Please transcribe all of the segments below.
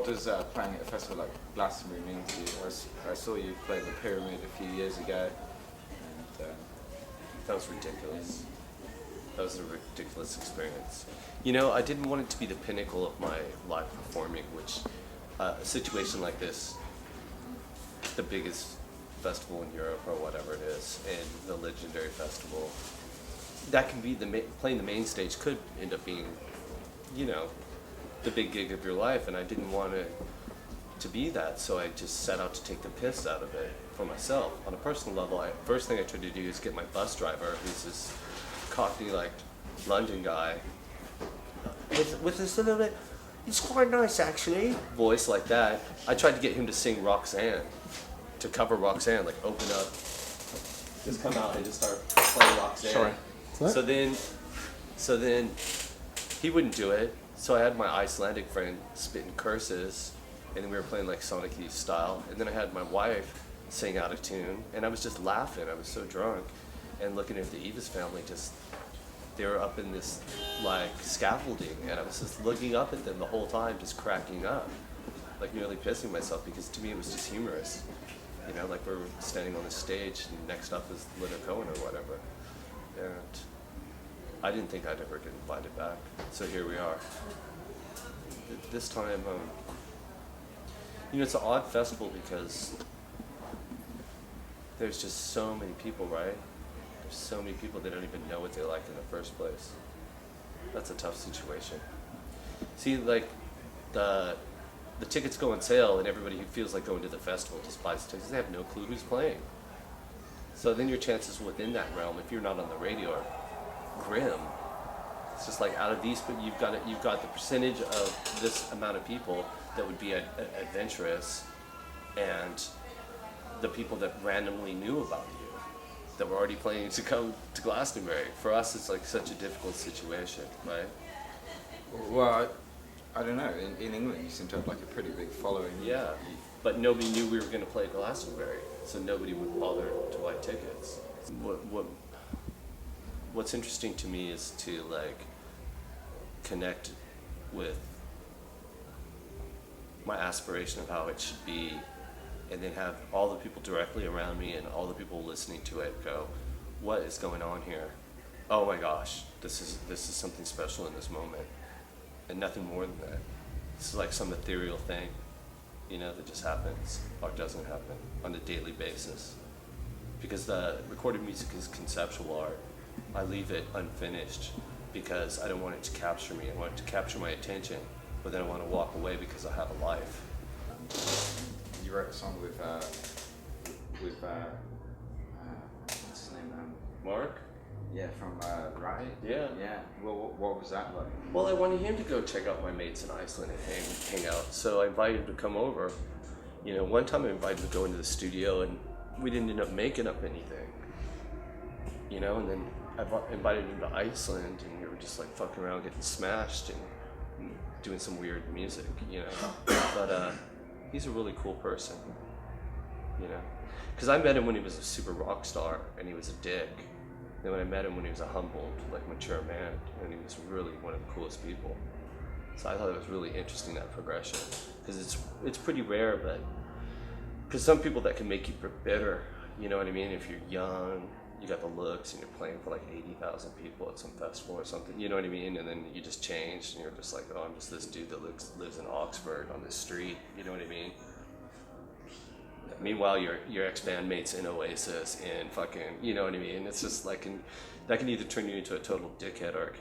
does playing at a festival like Glastonbury mean to you? I saw you play the Pyramid a few years ago, and that was ridiculous. That was a ridiculous experience. You know, I didn't want it to be the pinnacle of my live performing, which a situation like this, the biggest festival in Europe or whatever it is, and the legendary festival, that can be playing the main stage could end up being, you know, the big gig of your life, and I didn't want it to be that, so I just set out to take the piss out of it for myself. On a personal level, first thing I tried to do is get my bus driver, who's this Cockney, like, London guy, with this little bit, it's quite nice actually, voice like that. I tried to get him to sing Roxanne, to cover Roxanne, like open up, just come out and just start playing Roxanne. Sorry. So then he wouldn't do it, so I had my Icelandic friend spitting curses, and then we were playing like Sonic Youth style, and then I had my wife sing out of tune, and I was just laughing, I was so drunk, and looking at the Eva's family, just, they were up in this like scaffolding, and I was just looking up at them the whole time, just cracking up, like nearly pissing myself, because to me it was just humorous. You know, like we're standing on the stage, and next up is Linda Cohen or whatever. And I didn't think I'd ever get invited back, so here we are. This time, you know, it's an odd festival because there's just so many people, right? There's so many people that don't even know what they like in the first place. That's a tough situation. See, like, the tickets go on sale, and everybody who feels like going to the festival just buys tickets. They have no clue who's playing. So then your chances within that realm, if you're not on the radio, are grim. It's just like out of these, but you've got the percentage of this amount of people that would be adventurous, and the people that randomly knew about you, that were already planning to come to Glastonbury. For us, it's like such a difficult situation, right? Well, I don't know. In England, you seem to have like a pretty big following. Yeah, but nobody knew we were going to play Glastonbury, so nobody would bother to buy tickets. What's interesting to me is to like connect with my aspiration of how it should be, and then have all the people directly around me and all the people listening to it go, what is going on here? Oh my gosh, this is something special in this moment, and nothing more than that. This is like some ethereal thing, you know, that just happens or doesn't happen on a daily basis. Because the recorded music is conceptual art, I leave it unfinished because I don't want it to capture me. I want it to capture my attention, but then I want to walk away because I have a life. You wrote a song with what's his name? Mark? Yeah, from Riot. Yeah. Yeah. Well, what was that like? Well, I wanted him to go check out my mates in Iceland and hang out, so I invited him to come over. You know, one time I invited him to go into the studio, and we didn't end up making up anything. You know, and then I invited him to Iceland, and we were just like fucking around, getting smashed, and doing some weird music, you know. But he's a really cool person, you know. Because I met him when he was a super rock star, and he was a dick. Then when I met him when he was a humbled, like mature man, and he was really one of the coolest people. So I thought it was really interesting, that progression, because it's pretty rare, but because some people that can make you bitter, you know what I mean? If you're young, you got the looks, and you're playing for like 80,000 people at some festival or something, you know what I mean? And then you just change, and you're just like, oh, I'm just this dude that lives in Oxford on this street, you know what I mean? Meanwhile, your ex-bandmate's in Oasis and fucking, you know what I mean? It's just like, that can either turn you into a total dickhead, or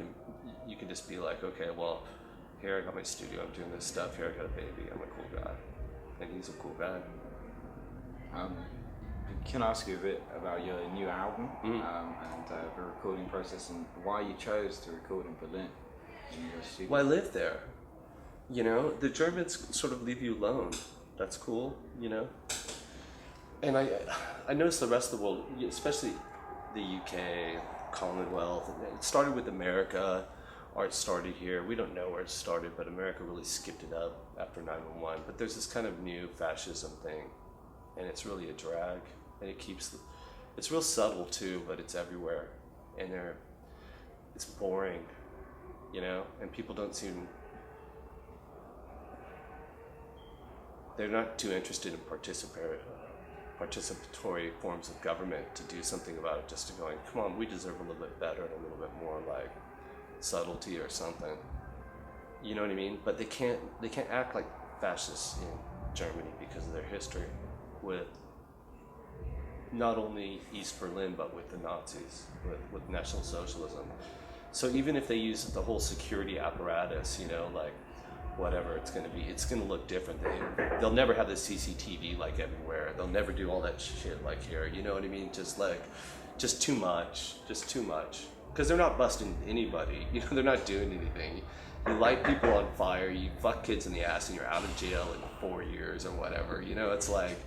you can just be like, okay, well, here I got my studio, I'm doing this stuff, here I got a baby, I'm a cool guy. And he's a cool guy. Can I ask you a bit about your new album and the recording process, and why you chose to record in Berlin in your studio? Well, I live there. You know, the Germans sort of leave you alone. That's cool, you know? And I noticed the rest of the world, especially the UK, Commonwealth, it started with America. Art started here. We don't know where it started, but America really skipped it up after 9/11. But there's this kind of new fascism thing, and it's really a drag. And it's real subtle too, but it's everywhere. And it's boring, you know? And people don't seem, they're not too interested in participatory forms of government to do something about it, just to going, come on, we deserve a little bit better and a little bit more like subtlety or something. You know what I mean? But they can't act like fascists in Germany because of their history with not only East Berlin, but with the Nazis, with National Socialism. So even if they use the whole security apparatus, you know, like whatever it's going to look different. They'll never have the CCTV like everywhere. They'll never do all that shit like here. You know what I mean? Just too much. Because they're not busting anybody. You know, they're not doing anything. You light people on fire, you fuck kids in the ass, and you're out of jail in 4 years or whatever. You know, it's like,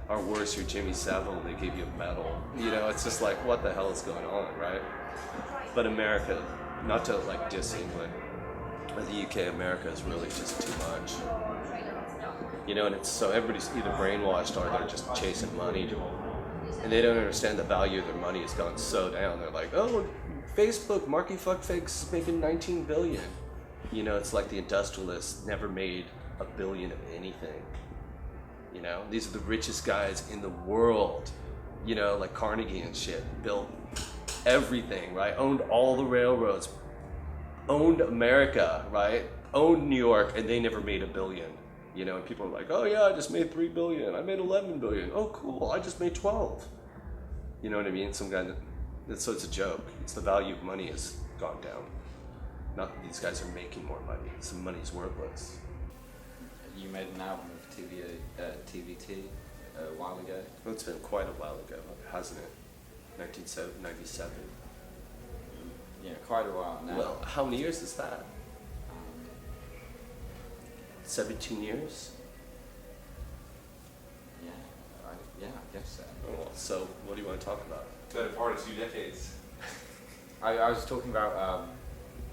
or worse, you're Jimmy Savile, they give you a medal. You know, it's just like, what the hell is going on, right? But America, not to like diss England, but the UK, America is really just too much. You know, and it's so everybody's either brainwashed or they're just chasing money. And they don't understand the value of their money has gone so down. They're like, oh, Facebook, Marky Fuckfake's is making 19 billion. You know, it's like the industrialists never made $1 billion of anything. You know, these are the richest guys in the world. You know, like Carnegie and shit, built everything, right? Owned all the railroads, owned America, right? Owned New York, and they never made $1 billion. You know, and people are like, oh yeah, I just made $3 billion. I made $11 billion. Oh cool, I just made 12. You know what I mean? Some guy so it's a joke. It's the value of money has gone down. Not that these guys are making more money. Some money's worthless. You made an album of TVT a while ago. Well, it's been quite a while ago, hasn't it? 1997. Yeah, quite a while now. Well, how many years is that? 17 years? Yeah, I guess so. Oh, so what do you want to talk about? Better part of 2 decades. I was talking about.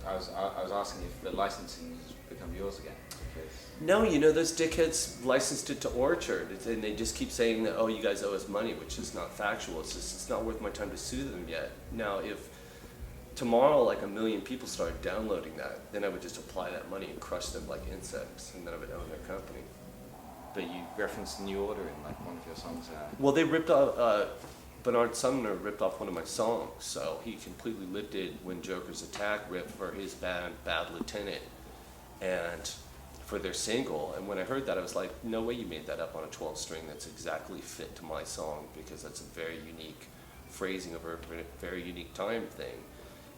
I was asking if the licensing has become yours again. Because No, you know, those dickheads licensed it to Orchard, and they just keep saying that, oh, you guys owe us money, which is not factual. It's just, it's not worth my time to sue them yet. Now, if tomorrow, like 1 million people started downloading that, then I would just apply that money and crush them like insects, and then I would own their company. But you referenced New Order in like one of your songs. Well, they ripped off, Bernard Sumner ripped off one of my songs, so he completely lifted When Jokers Attack riff for his band Bad Lieutenant, and for their single. And when I heard that, I was like, no way you made that up on a 12-string. That's exactly fit to my song, because that's a very unique phrasing of a very unique time thing.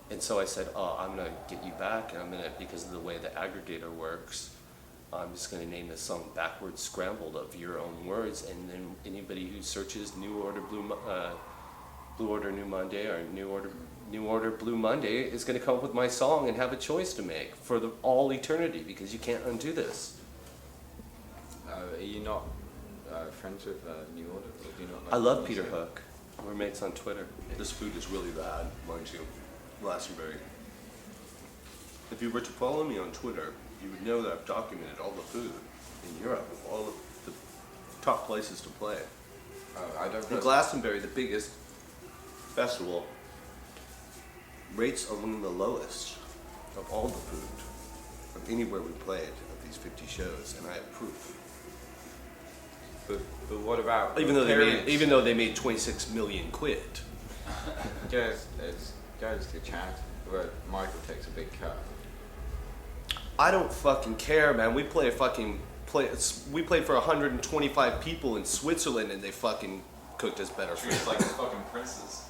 And so I said, oh, I'm going to get you back, and I'm going to, because of the way the aggregator works, I'm just going to name this song Backwards Scrambled of your own words, and then anybody who searches New Order Blue Order New Monday or New Order Blue Monday is going to come up with my song and have a choice to make for all eternity, because you can't undo this. Are you not friends with New Order? Or do you not like I love music? Peter Hook. We're mates on Twitter. This food is really bad, mind you. Glastonbury. If you were to follow me on Twitter, you would know that I've documented all the food in Europe, all of the top places to play. I don't In know. Glastonbury, the biggest festival, rates among the lowest of all the food of anywhere we played of these 50 shows, and I have proof. But what about Even pyramids? though they made 26 million quid. goes to charity, where Michael takes a big cut. I don't fucking care, man. We played for 125 people in Switzerland, and they fucking cooked us better food. It's like fucking princes.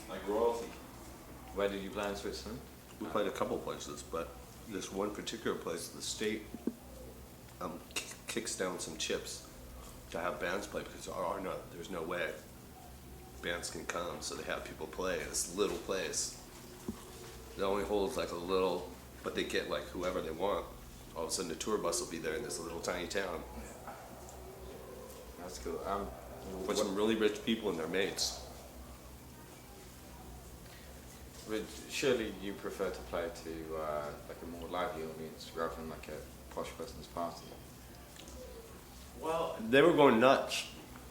Like royalty. Where did you play in Switzerland? We played a couple places, but this one particular place, the state kicks down some chips to have bands play, because there's no way bands can come, so they have people play in this little place. It only holds like a little, but they get like whoever they want. All of a sudden the tour bus will be there in this little tiny town. That's cool. With some really rich people and their mates. But surely you prefer to play to like a more lively audience rather than like a posh person's party. Well, they were going nuts.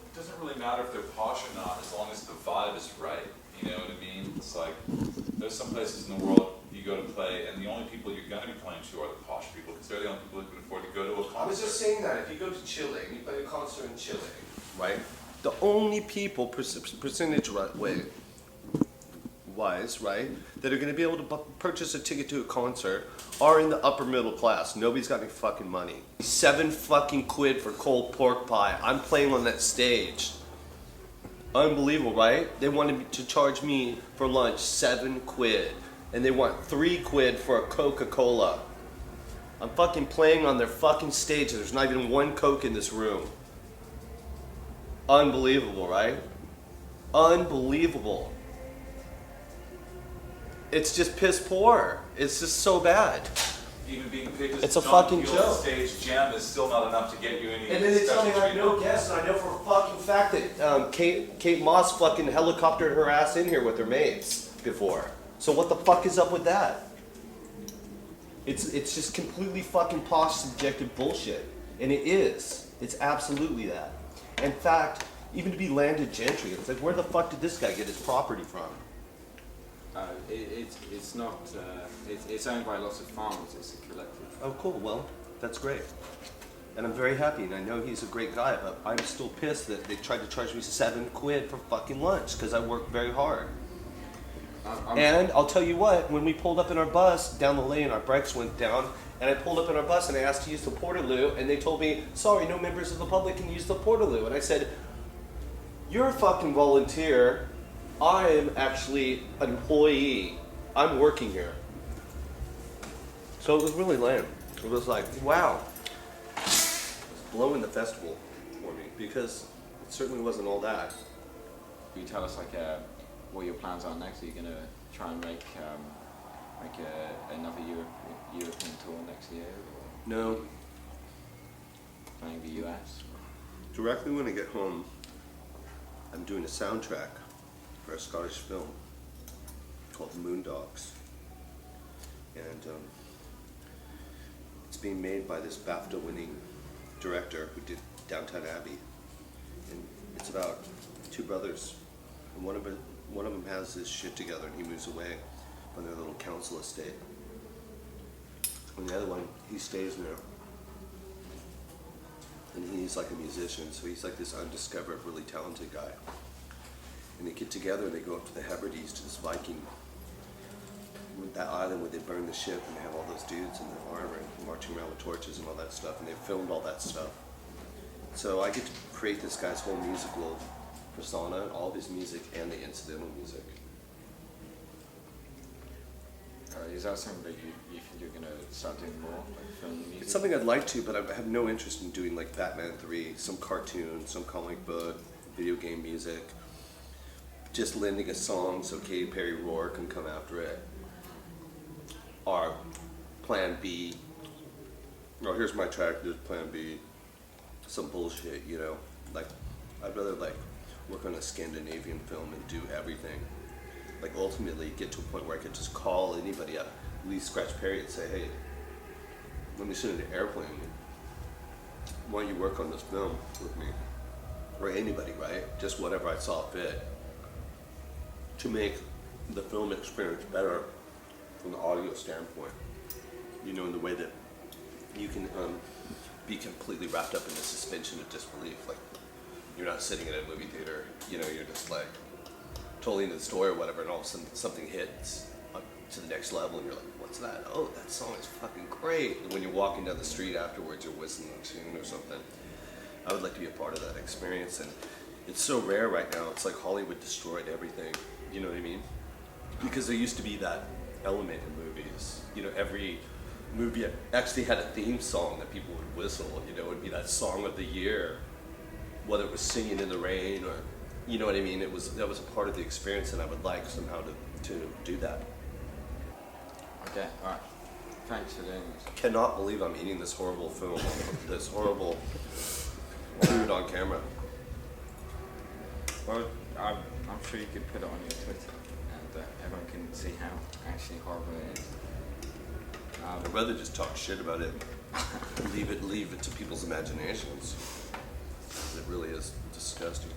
It doesn't really matter if they're posh or not, as long as the vibe is right. You know what I mean? It's like, there's some places in the world you go to play, and the only people you're going to be playing to are the posh people, because they're the only people who can afford to go to a concert. I was just saying that if you go to Chile, you play a concert in Chile, right? The only people wise, right, that are going to be able to purchase a ticket to a concert are in the upper middle class. Nobody's got any fucking money. 7 fucking quid for cold pork pie. I'm playing on that stage. Unbelievable, right? They wanted to charge me for lunch 7 quid, and they want 3 quid for a Coca-Cola. I'm fucking playing on their fucking stage, and there's not even one Coke in this room. Unbelievable, right? Unbelievable. It's just piss poor. It's just so bad. Even being picked as It's a John fucking Field joke. stage gem is still not enough to get you any. And then they tell me special I have no treatment. guests, and I know for a fucking fact that Kate Moss fucking helicoptered her ass in here with her mates before. So what the fuck is up with that? It's just completely fucking posh subjective bullshit. And it is. It's absolutely that. In fact, even to be landed gentry, it's like, where the fuck did this guy get his property from? It's not. It's owned by lots of farmers. It's a collective. Oh, cool. Well, that's great. And I'm very happy, and I know he's a great guy, but I'm still pissed that they tried to charge me 7 quid for fucking lunch, because I worked very hard. And I'll tell you what, when we pulled up in our bus down the lane, our brakes went down, and I pulled up in our bus and I asked to use the Portaloo, and they told me, sorry, no members of the public can use the Portaloo. And I said, you're a fucking volunteer. I'm actually an employee. I'm working here. So it was really lame. It was like, wow. It was blowing the festival for me, because it certainly wasn't all that. Can you tell us what your plans are next? Are you going to try and make another European tour next year? Or No. Playing the US? Directly when I get home, I'm doing a soundtrack for a Scottish film called Moondogs. And it's being made by this BAFTA-winning director who did Downton Abbey. And it's about 2 brothers. And one of them has his shit together and he moves away on their little council estate. And the other one, he stays there. And he's like a musician, so he's like this undiscovered, really talented guy. And they get together and they go up to the Hebrides, to this Viking, that island where they burn the ship, and they have all those dudes in their armor and marching around with torches and all that stuff, and they filmed all that stuff. So I get to create this guy's whole musical persona, all of his music and the incidental music. Is that something that you think you're going to start doing more, like film music? It's something I'd like to, but I have no interest in doing like Batman 3, some cartoon, some comic book, video game music. Just lending a song so Katy Perry Roar can come after it. Or Plan B. Oh, here's my track, there's Plan B. Some bullshit, you know. Like, I'd rather like work on a Scandinavian film and do everything. Like ultimately get to a point where I could just call anybody up, at least Scratch Perry, and say, hey, let me sit in an airplane. Why don't you work on this film with me? Or anybody, right? Just whatever I saw fit. To make the film experience better from the audio standpoint. You know, in the way that you can be completely wrapped up in the suspension of disbelief. Like, you're not sitting in a movie theater, you know, you're just like totally into the story or whatever, and all of a sudden something hits to the next level, and you're like, what's that? Oh, that song is fucking great. And when you're walking down the street afterwards, you're whistling a tune or something. I would like to be a part of that experience, and it's so rare right now. It's like Hollywood destroyed everything, you know what I mean? Because there used to be that element in movies. You know, every movie actually had a theme song that people would whistle, you know, it would be that song of the year, whether it was Singing in the Rain or, you know what I mean? That was a part of the experience, and I would like somehow to do that. Okay, alright. Thanks for doing this. Cannot believe I'm eating this horrible film, this horrible food on camera. Well, I'm sure you could put it on your Twitter, and everyone can see how actually horrible it is. I'd rather just talk shit about it. leave it to people's imaginations. It really is disgusting.